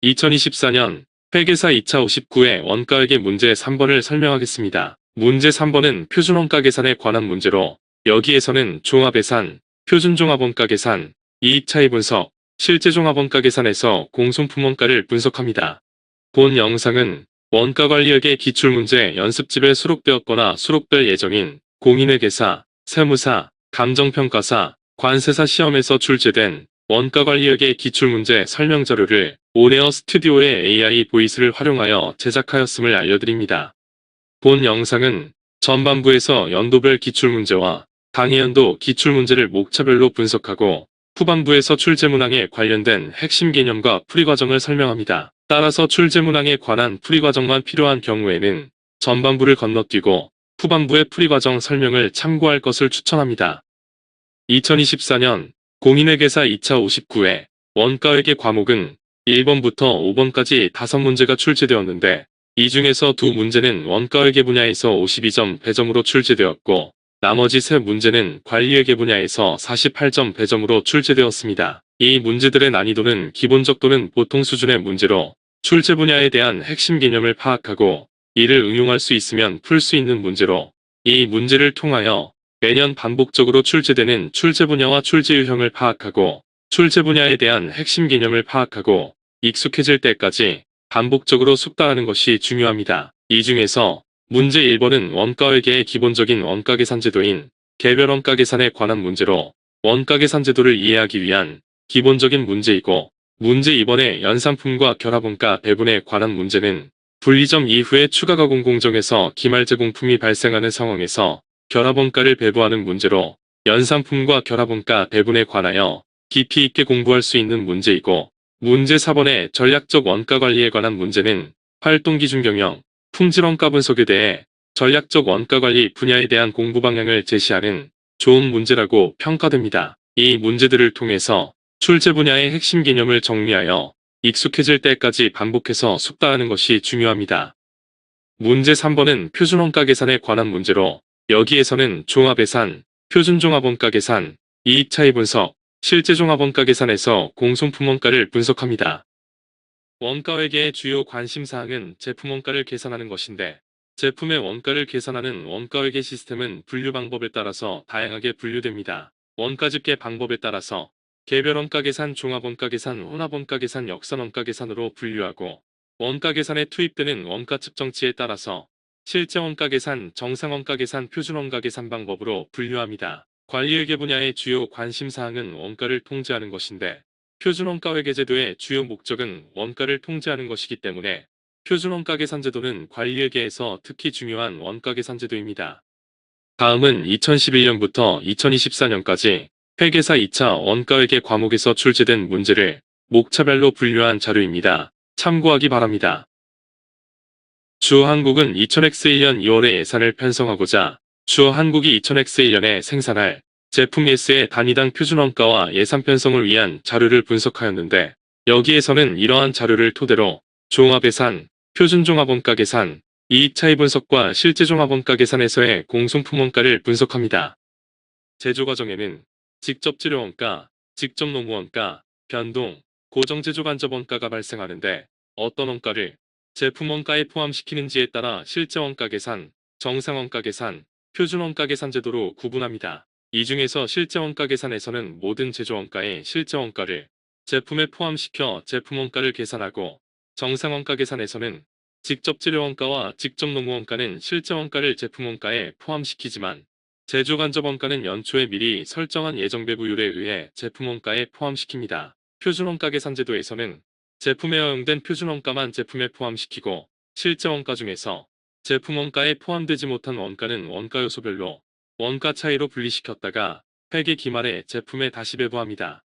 2024년 회계사 2차 59회 원가회계 문제 3번을 설명하겠습니다. 문제 3번은 표준원가 계산에 관한 문제로 여기에서는 종합예산, 표준종합원가 계산, 이익차이 분석, 실제종합원가 계산에서 공송품원가를 분석합니다. 본 영상은 원가관리회계 기출문제 연습집에 수록되었거나 수록될 예정인 공인회계사, 세무사, 감정평가사, 관세사 시험에서 출제된 원가관리회계 기출문제 설명자료를 온에어 스튜디오의 AI 보이스를 활용하여 제작하였음을 알려드립니다. 본 영상은 전반부에서 연도별 기출문제와 당해연도 기출문제를 목차별로 분석하고 후반부에서 출제문항에 관련된 핵심 개념과 풀이과정을 설명합니다. 따라서 출제문항에 관한 풀이과정만 필요한 경우에는 전반부를 건너뛰고 후반부의 풀이과정 설명을 참고할 것을 추천합니다. 2024년 공인회계사 2차 59회 원가회계 과목은 1번부터 5번까지 5문제가 출제되었는데 이 중에서 2문제는 원가회계 분야에서 52점 배점으로 출제되었고 나머지 3문제는 관리회계 분야에서 48점 배점으로 출제되었습니다. 이 문제들의 난이도는 기본적 또는 보통 수준의 문제로 출제 분야에 대한 핵심 개념을 파악하고 이를 응용할 수 있으면 풀 수 있는 문제로 이 문제를 통하여 매년 반복적으로 출제되는 출제 분야와 출제 유형을 파악하고 출제 분야에 대한 핵심 개념을 파악하고 익숙해질 때까지 반복적으로 숙달하는 것이 중요합니다. 이 중에서 문제 1번은 원가회계의 기본적인 원가계산제도인 개별원가계산에 관한 문제로 원가계산제도를 이해하기 위한 기본적인 문제이고 문제 2번의 연산품과 결합원가 배분에 관한 문제는 분리점 이후에 추가 가공 공정에서 기말제공품이 발생하는 상황에서 결합원가를 배부하는 문제로 연산품과 결합원가 배분에 관하여 깊이 있게 공부할 수 있는 문제이고 문제 4번의 전략적 원가관리에 관한 문제는 활동기준경영, 품질원가 분석에 대해 전략적 원가관리 분야에 대한 공부 방향을 제시하는 좋은 문제라고 평가됩니다. 이 문제들을 통해서 출제 분야의 핵심 개념을 정리하여 익숙해질 때까지 반복해서 숙달하는 것이 중요합니다. 문제 3번은 표준원가 계산에 관한 문제로 여기에서는 종합예산, 표준종합원가 계산, 이익차이 분석, 실제종합원가 계산에서 공송품원가를 분석합니다. 원가회계의 주요 관심사항은 제품원가를 계산하는 것인데 제품의 원가를 계산하는 원가회계 시스템은 분류 방법에 따라서 다양하게 분류됩니다. 원가집계 방법에 따라서 개별원가 계산, 종합원가 계산, 혼합원가 계산, 역선원가 계산으로 분류하고 원가 계산에 투입되는 원가 측정치에 따라서 실제원가 계산, 정상원가 계산, 표준원가 계산 방법으로 분류합니다. 관리회계 분야의 주요 관심사항은 원가를 통제하는 것인데 표준원가회계제도의 주요 목적은 원가를 통제하는 것이기 때문에 표준원가 계산제도는 관리회계에서 특히 중요한 원가 계산제도입니다. 다음은 2011년부터 2024년까지 회계사 2차 원가회계 과목에서 출제된 문제를 목차별로 분류한 자료입니다. 참고하기 바랍니다. 주한국은 2000X1년 2월에 예산을 편성하고자 주한국이 2000X1년에 생산할 제품 S의 단위당 표준원가와 예산 편성을 위한 자료를 분석하였는데 여기에서는 이러한 자료를 토대로 종합예산, 표준종합원가 계산, 이익차이 분석과 실제종합원가 계산에서의 공송품원가를 분석합니다. 제조과정에는 직접재료원가, 직접노무원가, 변동, 고정제조간접원가가 발생하는데 어떤 원가를 제품원가에 포함시키는지에 따라 실제원가 계산, 정상원가 계산, 표준원가 계산 제도로 구분합니다. 이 중에서 실제원가 계산에서는 모든 제조원가의 실제원가를 제품에 포함시켜 제품원가를 계산하고 정상원가 계산에서는 직접재료원가와 직접노무원가는 실제원가를 제품원가에 포함시키지만 제조간접원가는 연초에 미리 설정한 예정배부율에 의해 제품원가에 포함시킵니다. 표준원가 계산제도에서는 제품에 허용된 표준원가만 제품에 포함시키고 실제원가 중에서 제품원가에 포함되지 못한 원가는 원가 요소별로 원가 차이로 분리시켰다가 회계 기말에 제품에 다시 배부합니다.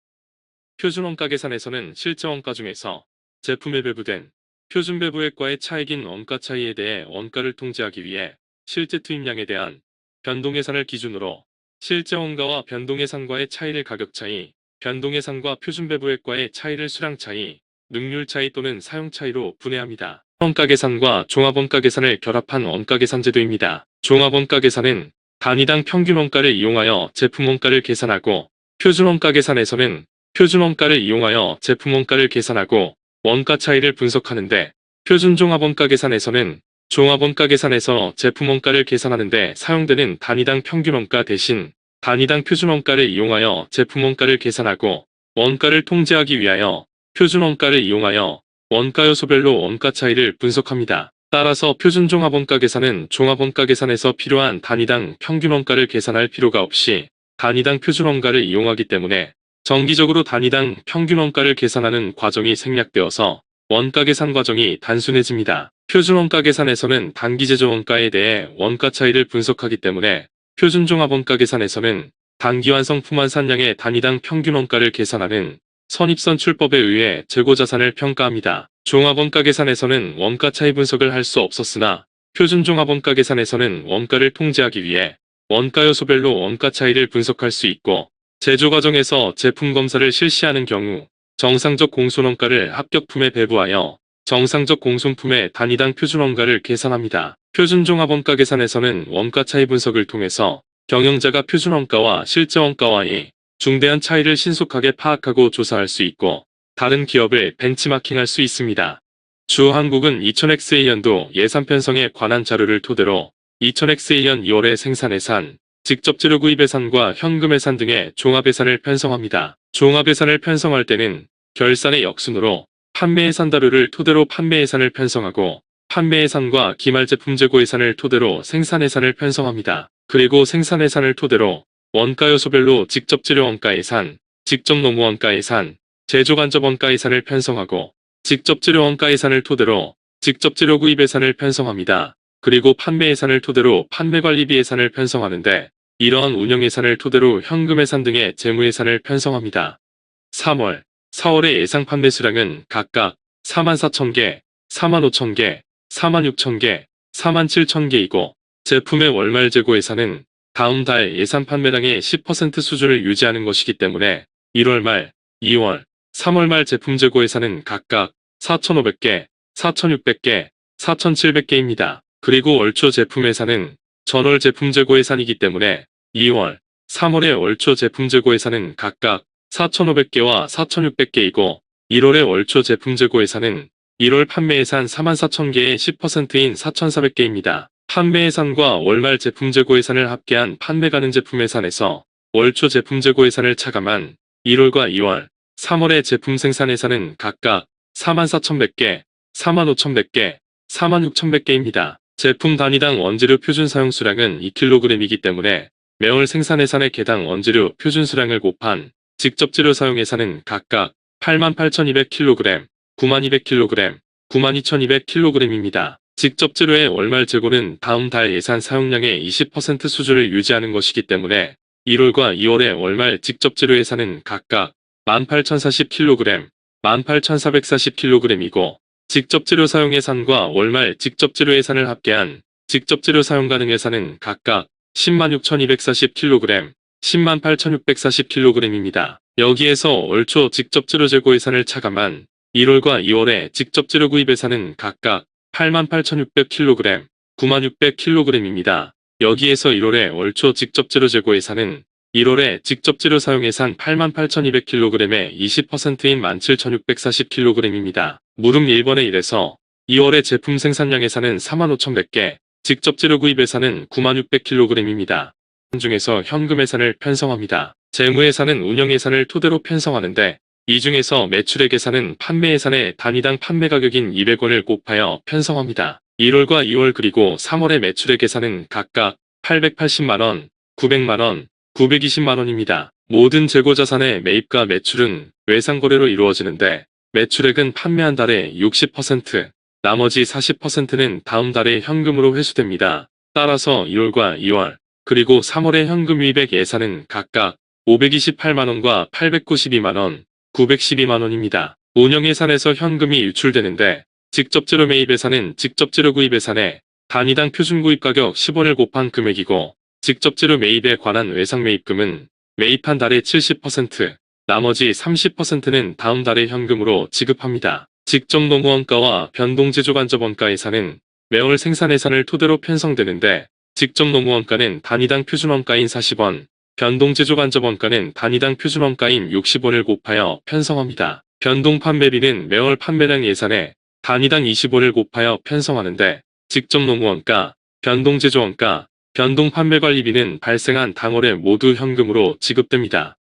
표준원가 계산에서는 실제원가 중에서 제품에 배부된 표준배부액과의 차익인 원가 차이에 대해 원가를 통제하기 위해 실제 투입량에 대한 변동예산을 기준으로 실제원가와 변동예산과의 차이를 가격차이, 변동예산과 표준배부액과의 차이를 수량차이, 능률차이 또는 사용차이로 분해합니다. 원가계산과 종합원가계산을 결합한 원가계산제도입니다. 종합원가계산은 단위당 평균원가를 이용하여 제품원가를 계산하고 표준원가계산에서는 표준원가를 이용하여 제품원가를 계산하고 원가 차이를 분석하는데 표준 종합원가 계산에서는 종합원가 계산에서 제품 원가를 계산하는데 사용되는 단위당 평균원가 대신 단위당 표준원가를 이용하여 제품 원가를 계산하고 원가를 통제하기 위하여 표준원가를 이용하여 원가 요소별로 원가 차이를 분석합니다. 따라서 표준 종합원가 계산은 종합원가 계산에서 필요한 단위당 평균원가를 계산할 필요가 없이 단위당 표준원가를 이용하기 때문에 정기적으로 단위당 평균원가를 계산하는 과정이 생략되어서 원가 계산 과정이 단순해집니다. 표준원가 계산에서는 단기 제조원가에 대해 원가 차이를 분석하기 때문에 표준종합원가 계산에서는 단기 완성품 완산량의 단위당 평균원가를 계산하는 선입선출법에 의해 재고자산을 평가합니다. 종합원가 계산에서는 원가 차이 분석을 할 수 없었으나 표준종합원가 계산에서는 원가를 통제하기 위해 원가 요소별로 원가 차이를 분석할 수 있고 제조 과정에서 제품 검사를 실시하는 경우 정상적 공손원가를 합격품에 배부하여 정상적 공손품의 단위당 표준원가를 계산합니다. 표준종합원가 계산에서는 원가 차이 분석을 통해서 경영자가 표준원가와 실제원가와의 중대한 차이를 신속하게 파악하고 조사할 수 있고 다른 기업을 벤치마킹할 수 있습니다. 주한국은 2000XA년도 예산 편성에 관한 자료를 토대로 2000XA년 2월에 생산예산, 직접 재료 구입 예산과 현금 예산 등의 종합예산을 편성합니다. 종합예산을 편성할 때는 결산의 역순으로 판매 예산 자료를 토대로 판매 예산을 편성하고 판매 예산과 기말 제품 재고 예산을 토대로 생산 예산을 편성합니다. 그리고 생산 예산을 토대로 원가 요소별로 직접 재료 원가 예산, 직접 노무 원가 예산, 제조 간접 원가 예산을 편성하고 직접 재료 원가 예산을 토대로 직접 재료 구입 예산을 편성합니다. 그리고 판매 예산을 토대로 판매 관리비 예산을 편성하는데 이러한 운영 예산을 토대로 현금 예산 등의 재무 예산을 편성합니다. 3월, 4월의 예상 판매 수량은 각각 44,000개, 45,000개, 46,000개, 47,000개이고 제품의 월말 재고 예산은 다음 달 예산 판매량의 10% 수준을 유지하는 것이기 때문에 1월 말, 2월, 3월 말 제품 재고 예산은 각각 4,500개, 4,600개, 4,700개입니다. 그리고 월초 제품 예산은 전월 제품 재고 예산이기 때문에 2월, 3월의 월초 제품 재고 예산은 각각 4,500개와 4,600개이고 1월의 월초 제품 재고 예산은 1월 판매 예산 44,000개의 10%인 4,400개입니다. 판매 예산과 월말 제품 재고 예산을 합계한 판매 가능 제품 예산에서 월초 제품 재고 예산을 차감한 1월과 2월, 3월의 제품 생산 예산은 각각 44,100개, 45,100개, 46,100개입니다. 제품 단위당 원재료 표준 사용 수량은 2kg이기 때문에 매월 생산 예산의 개당 원재료 표준 수량을 곱한 직접 재료 사용 예산은 각각 88,200kg, 9200kg, 92,200kg입니다. 직접 재료의 월말 재고는 다음 달 예산 사용량의 20% 수준을 유지하는 것이기 때문에 1월과 2월의 월말 직접 재료 예산은 각각 18,040kg, 18,440kg이고 직접 재료 사용 예산과 월말 직접 재료 예산을 합계한 직접 재료 사용 가능 예산은 각각 106,240kg, 108,640kg입니다. 여기에서 월초 직접 재료 재고 예산을 차감한 1월과 2월의 직접 재료 구입 예산은 각각 88,600kg, 9600kg입니다. 여기에서 1월의 월초 직접 재료 재고 예산은 1월에 직접 재료 사용 예산 88,200kg의 20%인 17,640kg입니다. 무릎 1번의 1에서 2월의 제품 생산량 예산은 45,100개, 직접 재료 구입 예산은 9600kg입니다. 중에서 현금 예산을 편성합니다. 재무 예산은 운영 예산을 토대로 편성하는데 이 중에서 매출액 예산은 판매 예산의 단위당 판매 가격인 200원을 곱하여 편성합니다. 1월과 2월 그리고 3월의 매출액 예산은 각각 880만원, 900만원, 920만원입니다. 모든 재고자산의 매입과 매출은 외상거래로 이루어지는데 매출액은 판매한 달의 60%, 나머지 40%는 다음 달에 현금으로 회수됩니다. 따라서 1월과 2월, 그리고 3월의 현금 유입액 예산은 각각 528만원과 892만원, 912만원입니다. 운영예산에서 현금이 유출되는데 직접 재료 매입 예산은 직접 재료 구입 예산에 단위당 표준 구입 가격 10원을 곱한 금액이고 직접 재료 매입에 관한 외상 매입금은 매입한 달의 70%, 나머지 30%는 다음 달에 현금으로 지급합니다. 직접 노무 원가와 변동 제조 간접 원가 예산은 매월 생산 예산을 토대로 편성되는데 직접 노무 원가는 단위당 표준 원가인 40원, 변동 제조 간접 원가는 단위당 표준 원가인 60원을 곱하여 편성합니다. 변동 판매비는 매월 판매량 예산에 단위당 20원을 곱하여 편성하는데 직접 노무원가, 변동 제조원가, 변동 판매관리비는 발생한 당월에 모두 현금으로 지급됩니다.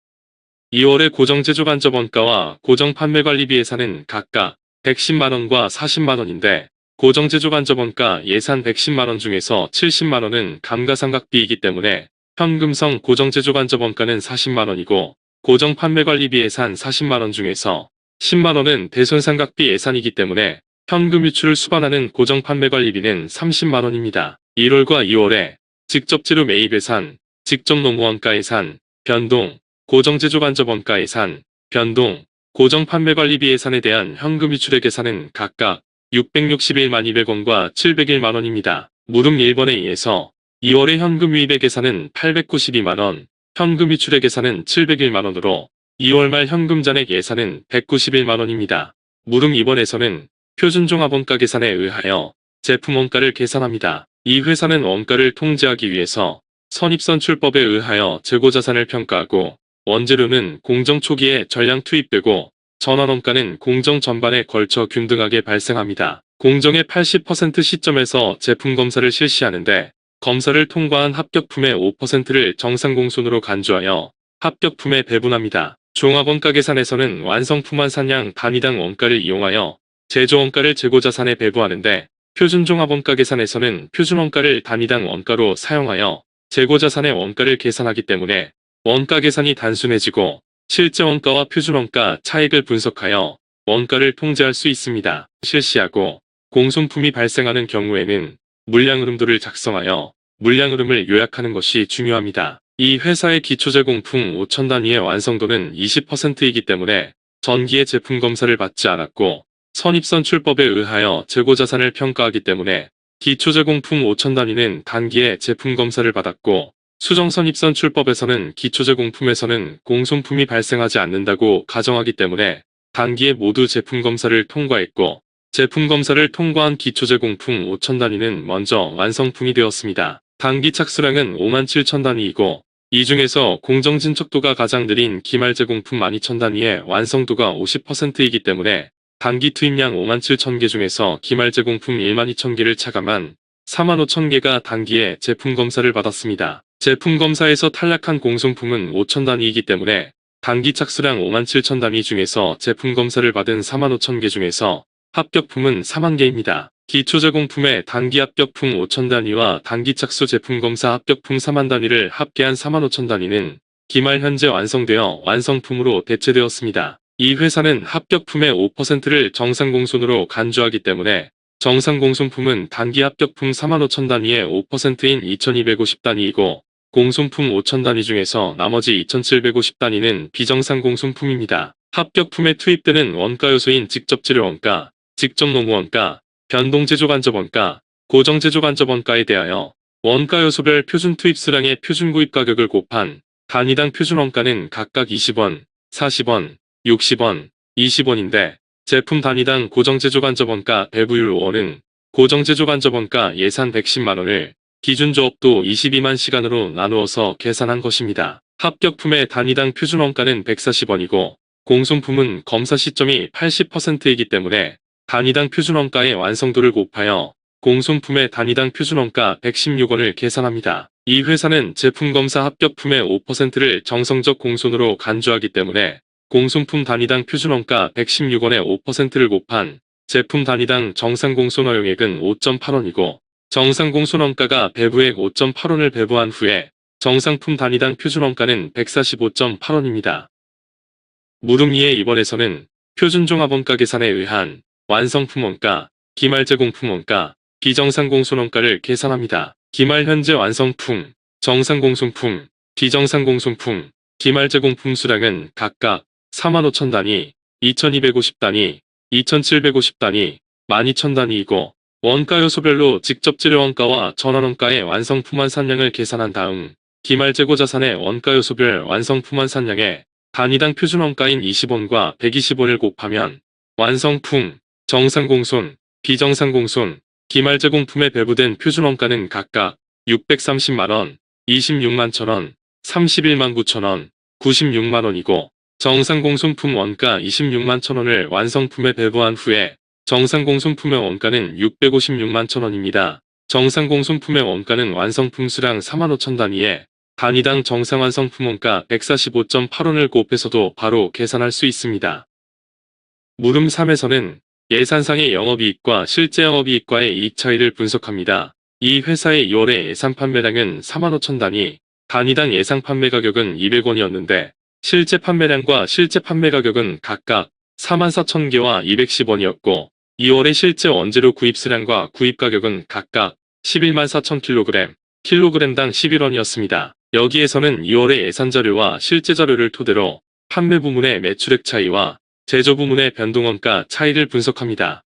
2월의 고정 제조간접원가와 고정 판매관리비 예산은 각각 110만원과 40만원인데 고정 제조간접원가 예산 110만원 중에서 70만원은 감가상각비이기 때문에 현금성 고정 제조간접원가는 40만원이고 고정 판매관리비 예산 40만원 중에서 10만원은 대손상각비 예산이기 때문에 현금 유출을 수반하는 고정 판매관리비는 30만원입니다. 1월과 2월에 직접 재료 매입 예산, 직접 노무원가 예산, 변동, 고정 제조간접원가 예산, 변동, 고정 판매관리비 예산에 대한 현금 유출액 계산은 각각 661만 200원과 701만원입니다. 물음 1번에 의해서 2월의 현금 유입액 계산은 892만원, 현금 유출액 계산은 701만원으로 2월 말 현금 잔액 예산은 191만원입니다. 물음 2번에서는 표준종합원가 계산에 의하여 제품 원가를 계산합니다. 이 회사는 원가를 통제하기 위해서 선입선출법에 의하여 재고자산을 평가하고 원재료는 공정 초기에 전량 투입되고 전환원가는 공정 전반에 걸쳐 균등하게 발생합니다. 공정의 80% 시점에서 제품 검사를 실시하는데 검사를 통과한 합격품의 5%를 정상공순으로 간주하여 합격품에 배분합니다. 종합원가 계산에서는 완성품 환산량 단위당 원가를 이용하여 제조원가를 재고자산에 배부하는데 표준종합원가 계산에서는 표준원가를 단위당 원가로 사용하여 재고자산의 원가를 계산하기 때문에 원가 계산이 단순해지고 실제 원가와 표준원가 차익을 분석하여 원가를 통제할 수 있습니다. 실시하고 공손품이 발생하는 경우에는 물량흐름도를 작성하여 물량흐름을 요약하는 것이 중요합니다. 이 회사의 기초제공품 5천 단위의 완성도는 20%이기 때문에 전기의 제품 검사를 받지 않았고 선입선출법에 의하여 재고자산을 평가하기 때문에 기초제공품 5천 단위는 단기에 제품 검사를 받았고 수정선입선출법에서는 기초제공품에서는 공손품이 발생하지 않는다고 가정하기 때문에 단기에 모두 제품 검사를 통과했고 제품 검사를 통과한 기초제공품 5천 단위는 먼저 완성품이 되었습니다. 단기 착수량은 5만 7천 단위이고 이 중에서 공정진척도가 가장 느린 기말제공품 12,000 단위의 완성도가 50%이기 때문에 단기 투입량 5만 7천 개 중에서 기말제공품 1만 2천 개를 차감한 4만 5천 개가 단기에 제품 검사를 받았습니다. 제품 검사에서 탈락한 공손품은 5천 단위이기 때문에 단기 착수량 5만 7천 단위 중에서 제품 검사를 받은 4만 5천 개 중에서 합격품은 4만 개입니다. 기초제공품의 단기 합격품 5천 단위와 단기 착수 제품 검사 합격품 4만 단위를 합계한 4만 5천 단위는 기말 현재 완성되어 완성품으로 대체되었습니다. 이 회사는 합격품의 5%를 정상공손으로 간주하기 때문에 정상공손품은 단기 합격품 4만 5천 단위의 5%인 2250 단위이고 공손품 5천 단위 중에서 나머지 2750 단위는 비정상공손품입니다. 합격품에 투입되는 원가 요소인 직접재료원가, 직접노무원가, 변동제조간접원가, 고정제조간접원가에 대하여 원가 요소별 표준 투입수량의 표준구입 가격을 곱한 단위당 표준원가는 각각 20원, 40원, 60원, 20원인데 제품 단위당 고정제조간접원가 배부율 5원은 고정제조간접원가 예산 110만원을 기준조업도 22만 시간으로 나누어서 계산한 것입니다. 합격품의 단위당 표준원가는 140원이고 공손품은 검사 시점이 80%이기 때문에 단위당 표준원가의 완성도를 곱하여 공손품의 단위당 표준원가 116원을 계산합니다. 이 회사는 제품검사 합격품의 5%를 정성적 공손으로 간주하기 때문에 공손품 단위당 표준원가 116원의 5%를 곱한 제품 단위당 정상공손 허용액은 5.8원이고 정상공손원가가 배부액 5.8원을 배부한 후에 정상품 단위당 표준원가는 145.8원입니다. 물음 2의 2번에서는 표준종합원가 계산에 의한 완성품 원가, 기말 제공품 원가, 비정상공손 원가를 계산합니다. 기말 현재 완성품, 정상공손품, 비정상공손품, 기말 제공품 수량은 각각 45,000 단위, 2250 단위, 2750 단위, 12,000 단위이고 원가 요소별로 직접 재료원가와 전환원가의 완성품 환산량을 계산한 다음 기말 재고자산의 원가 요소별 완성품 환산량에 단위당 표준원가인 20원과 120원을 곱하면 완성품, 정상공손, 비정상공손, 기말 제공품에 배부된 표준원가는 각각 630만원, 26만 1천원, 31만 9천원, 96만원이고 정상공손품 원가 26만 1,000원을 완성품에 배부한 후에 정상공손품의 원가는 656만 1,000원입니다. 정상공손품의 원가는 완성품 수량 45,000 단위에 단위당 정상완성품 원가 145.8원을 곱해서도 바로 계산할 수 있습니다. 물음 3에서는 예산상의 영업이익과 실제 영업이익과의 이익 차이를 분석합니다. 이 회사의 2월의 예산 판매량은 45,000 단위, 단위당 예상 판매 가격은 200원이었는데 실제 판매량과 실제 판매 가격은 각각 44,000개와 210원이었고 2월의 실제 원재료 구입 수량과 구입 가격은 각각 11만 4,000kg, 킬로그램당 11원이었습니다. 여기에서는 2월의 예산 자료와 실제 자료를 토대로 판매 부문의 매출액 차이와 제조 부문의 변동원가 차이를 분석합니다.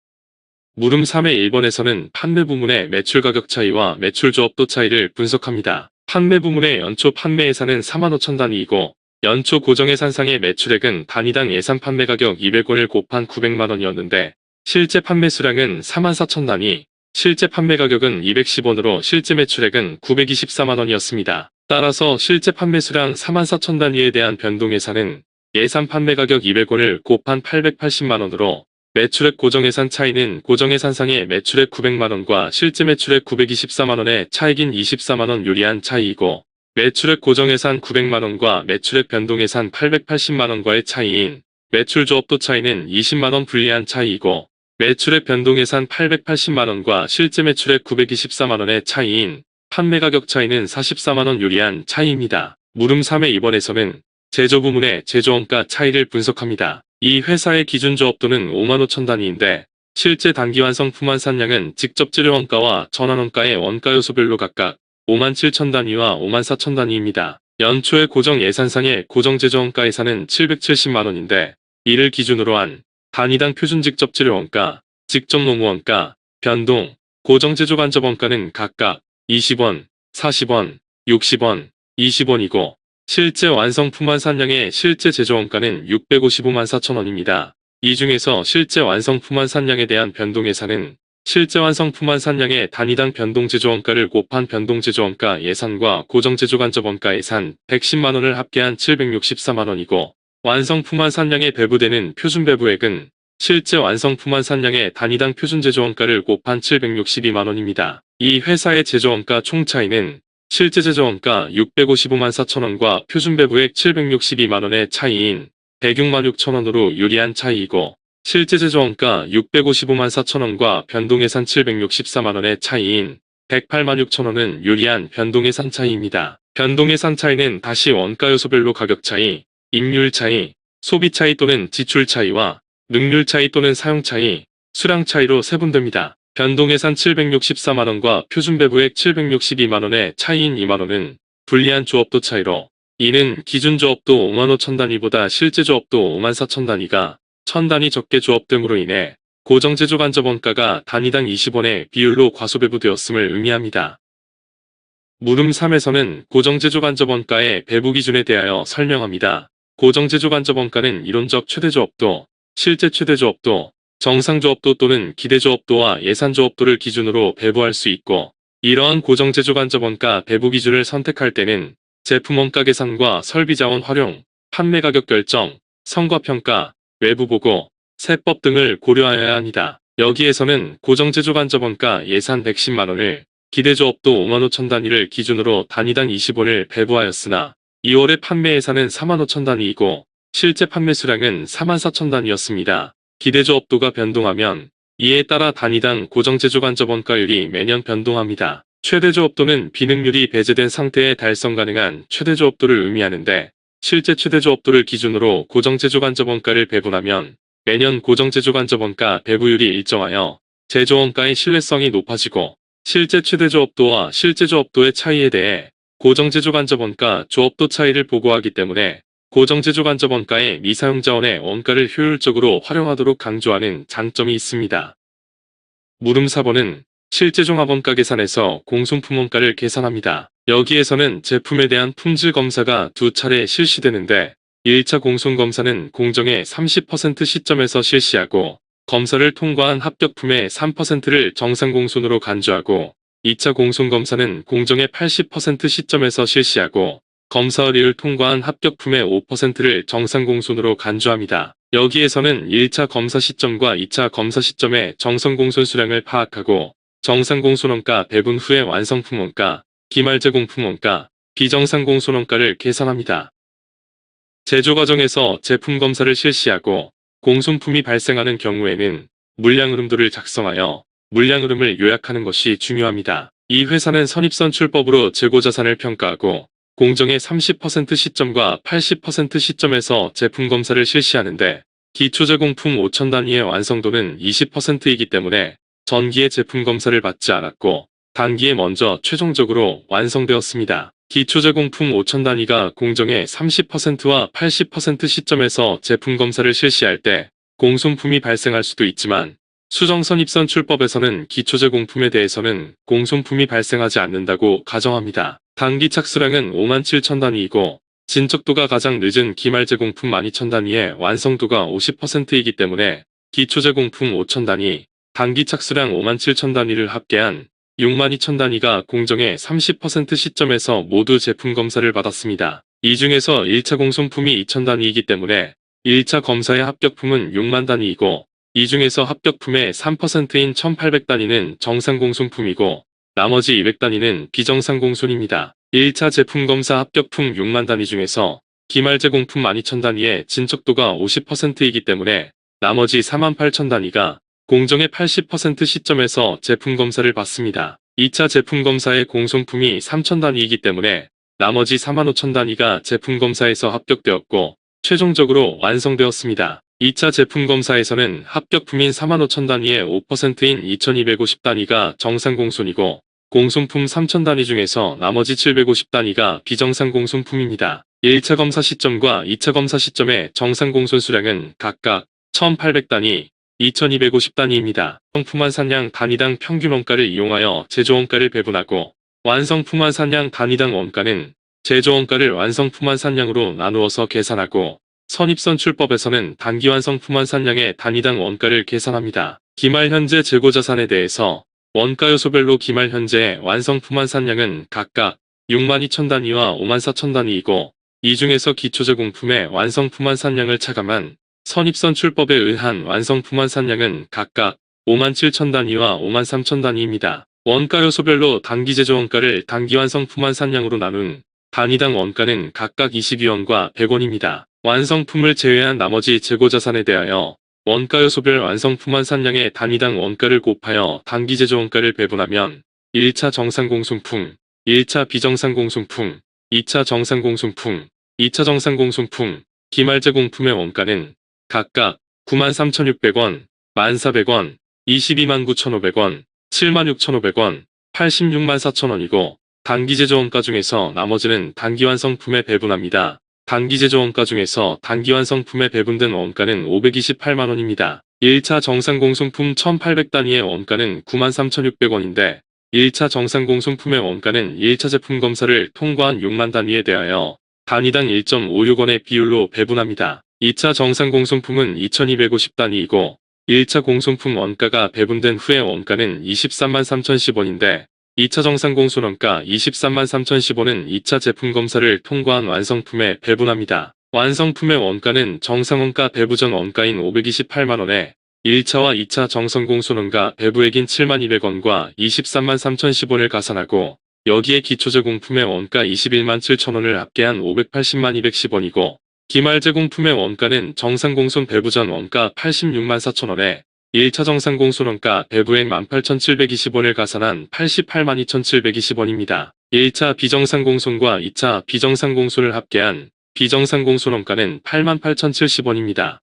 물음 3의 1번에서는 판매 부문의 매출 가격 차이와 매출 조업도 차이를 분석합니다. 판매 부문의 연초 판매 예산은 45,000 단위이고 연초 고정 예산상의 매출액은 단위당 예산 판매 가격 200원을 곱한 900만원이었는데 실제 판매 수량은 44,000 단위, 실제 판매 가격은 210원으로 실제 매출액은 924만원이었습니다. 따라서 실제 판매 수량 44,000 단위에 대한 변동 예산은 예산 판매 가격 200원을 곱한 880만원으로 매출액 고정예산 차이는 고정예산상의 매출액 900만원과 실제 매출액 924만원의 차익인 24만원 유리한 차이이고 매출액 고정예산 900만원과 매출액 변동예산 880만원과의 차이인 매출 조업도 차이는 20만원 불리한 차이이고 매출액 변동예산 880만원과 실제 매출액 924만원의 차이인 판매 가격 차이는 44만원 유리한 차이입니다. 물음 3의 2번에서는 제조 부문의 제조원가 차이를 분석합니다. 이 회사의 기준 조업도는 55,000 단위인데 실제 단기 완성품 환산량은 직접 재료원가와 전환원가의 원가 요소별로 각각 57,000 단위와 54,000 단위입니다. 연초의 고정 예산상의 고정 제조원가 예산은 770만원인데 이를 기준으로 한 단위당 표준 직접 재료원가, 직접 노무원가, 변동, 고정 제조 간접 원가는 각각 20원, 40원, 60원, 20원이고 실제 완성품 환산량의 실제 제조원가는 655만 4천원입니다. 이 중에서 실제 완성품 환산량에 대한 변동 예산은 실제 완성품 환산량의 단위당 변동 제조원가를 곱한 변동 제조원가 예산과 고정 제조 간접 원가 예산 110만원을 합계한 764만원이고 완성품 환산량에 배부되는 표준 배부액은 실제 완성품 환산량의 단위당 표준 제조원가를 곱한 762만원입니다. 이 회사의 제조원가 총 차이는 실제 제조원가 655만 4천원과 표준 배부액 762만원의 차이인 106만 6천원으로 유리한 차이이고 실제 제조원가 655만 4천원과 변동예산 764만원의 차이인 108만 6천원은 유리한 변동예산 차이입니다. 변동예산 차이는 다시 원가 요소별로 가격 차이, 임률 차이, 소비 차이 또는 지출 차이와 능률 차이 또는 사용 차이, 수량 차이로 세분됩니다. 변동예산 764만원과 표준 배부액 762만원의 차이인 2만원은 불리한 조업도 차이로 이는 기준 조업도 55,000 단위보다 실제 조업도 54,000 단위가 1000 단위 적게 조업됨으로 인해 고정 제조 간접 원가가 단위당 20원의 비율로 과소배부되었음을 의미합니다. 물음 3에서는 고정 제조 간접 원가의 배부 기준에 대하여 설명합니다. 고정 제조 간접 원가는 이론적 최대 조업도, 실제 최대 조업도, 정상 조업도 또는 기대 조업도와 예산 조업도를 기준으로 배부할 수 있고 이러한 고정 제조 간접 원가 배부 기준을 선택할 때는 제품 원가 계산과 설비 자원 활용, 판매 가격 결정, 성과 평가, 외부 보고, 세법 등을 고려하여야 합니다. 여기에서는 고정 제조 간접 원가 예산 110만원을 기대 조업도 55,000 단위를 기준으로 단위당 20원을 배부하였으나 2월의 판매 예산은 45,000 단위이고 실제 판매 수량은 44,000 단위였습니다. 기대 조업도가 변동하면 이에 따라 단위당 고정 제조 간접 원가율이 매년 변동합니다. 최대 조업도는 비능률이 배제된 상태에 달성 가능한 최대 조업도를 의미하는데 실제 최대 조업도를 기준으로 고정 제조 간접 원가를 배분하면 매년 고정 제조 간접 원가 배부율이 일정하여 제조 원가의 신뢰성이 높아지고 실제 최대 조업도와 실제 조업도의 차이에 대해 고정 제조 간접 원가 조업도 차이를 보고하기 때문에 고정 제조 간접 원가의 미사용 자원의 원가를 효율적으로 활용하도록 강조하는 장점이 있습니다. 물음 4번은 실제 종합원가 계산에서 공손품 원가를 계산합니다. 여기에서는 제품에 대한 품질 검사가 두 차례 실시되는데 1차 공손검사는 공정의 30% 시점에서 실시하고 검사를 통과한 합격품의 3%를 정상공손으로 간주하고 2차 공손검사는 공정의 80% 시점에서 실시하고 검사 의뢰를 통과한 합격품의 5%를 정상공손으로 간주합니다. 여기에서는 1차 검사 시점과 2차 검사 시점의 정상공손 수량을 파악하고 정상공손 원가 배분 후에 완성품 원가, 기말제공품 원가, 비정상공손 원가를 계산합니다. 제조 과정에서 제품 검사를 실시하고 공손품이 발생하는 경우에는 물량 흐름도를 작성하여 물량 흐름을 요약하는 것이 중요합니다. 이 회사는 선입선출법으로 재고자산을 평가하고 공정의 30% 시점과 80% 시점에서 제품 검사를 실시하는데 기초제공품 5천 단위의 완성도는 20%이기 때문에 전기에 제품 검사를 받지 않았고 단기에 먼저 최종적으로 완성되었습니다. 기초제공품 5천 단위가 공정의 30%와 80% 시점에서 제품 검사를 실시할 때 공손품이 발생할 수도 있지만 수정선입선출법에서는 기초제공품에 대해서는 공손품이 발생하지 않는다고 가정합니다. 단기 착수량은 57,000단위이고 진척도가 가장 늦은 기말제공품 12,000단위의 완성도가 50%이기 때문에 기초제공품 5,000단위, 단기 착수량 57,000단위를 합계한 62,000단위가 공정의 30% 시점에서 모두 제품 검사를 받았습니다. 이 중에서 1차 공손품이 2,000단위이기 때문에 1차 검사의 합격품은 6만 단위이고 이 중에서 합격품의 3%인 1,800단위는 정상공손품이고 나머지 200단위는 비정상공손입니다. 1차 제품검사 합격품 6만 단위 중에서 기말제공품 12,000단위의 진척도가 50%이기 때문에 나머지 48,000단위가 공정의 80% 시점에서 제품검사를 받습니다. 2차 제품검사의 공손품이 3,000단위이기 때문에 나머지 45,000단위가 제품검사에서 합격되었고 최종적으로 완성되었습니다. 2차 제품검사에서는 합격품인 45,000단위의 5%인 2,250단위가 정상공손이고 공손품 3,000단위 중에서 나머지 750단위가 비정상공손품입니다. 1차 검사 시점과 2차 검사 시점의 정상공손 수량은 각각 1,800단위, 2,250단위입니다. 완성품 한산량 단위당 평균 원가를 이용하여 제조 원가를 배분하고 완성품 한산량 단위당 원가는 제조 원가를 완성품 한산량으로 나누어서 계산하고 선입선출법에서는 단기 완성품 한산량의 단위당 원가를 계산합니다. 기말 현재 재고자산에 대해서 원가 요소별로 기말 현재 완성품 한산량은 각각 62,000단위와 54,000단위이고 이 중에서 기초제공품의 완성품 한산량을 차감한 선입선출법에 의한 완성품 한산량은 각각 57,000단위와 53,000단위입니다. 원가 요소별로 단기 제조 원가를 단기 완성품 한산량으로 나눈 단위당 원가는 각각 22원과 100원입니다. 완성품을 제외한 나머지 재고자산에 대하여 원가 요소별 완성품 한산량의 단위당 원가를 곱하여 단기 제조 원가를 배분하면 1차 정상공손품, 1차 비정상공손품, 2차 정상공손품, 2차 정상공손품, 기말제공품의 원가는 각각 93,600원, 14,000원, 229,500원, 76,500원, 864,000원이고 단기 제조 원가 중에서 나머지는 단기 완성품에 배분합니다. 단기 제조 원가 중에서 단기 완성품에 배분된 원가는 528만원입니다. 1차 정상공손품 1,800단위의 원가는 93,600원인데 1차 정상공손품의 원가는 1차 제품 검사를 통과한 6만 단위에 대하여 단위당 1.56원의 비율로 배분합니다. 2차 정상공손품은 2,250단위이고 1차 공손품 원가가 배분된 후의 원가는 23만 3,010원인데 2차 정상공손 원가 23만 3,010원은 2차 제품 검사를 통과한 완성품에 배분합니다. 완성품의 원가는 정상원가 배부 전 원가인 528만원에 1차와 2차 정상공손 원가 배부액인 72,200원과 23만 3,010원을 가산하고 여기에 기초제공품의 원가 21만 7,000원을 합계한 580만 210원이고 기말제공품의 원가는 정상공손 배부 전 원가 86만 4,000원에 1차 정상공손 원가 배부액 18,720원을 가산한 88만 2,720원입니다. 1차 비정상공손과 2차 비정상공손을 합계한 비정상공손 원가는 88,070원입니다.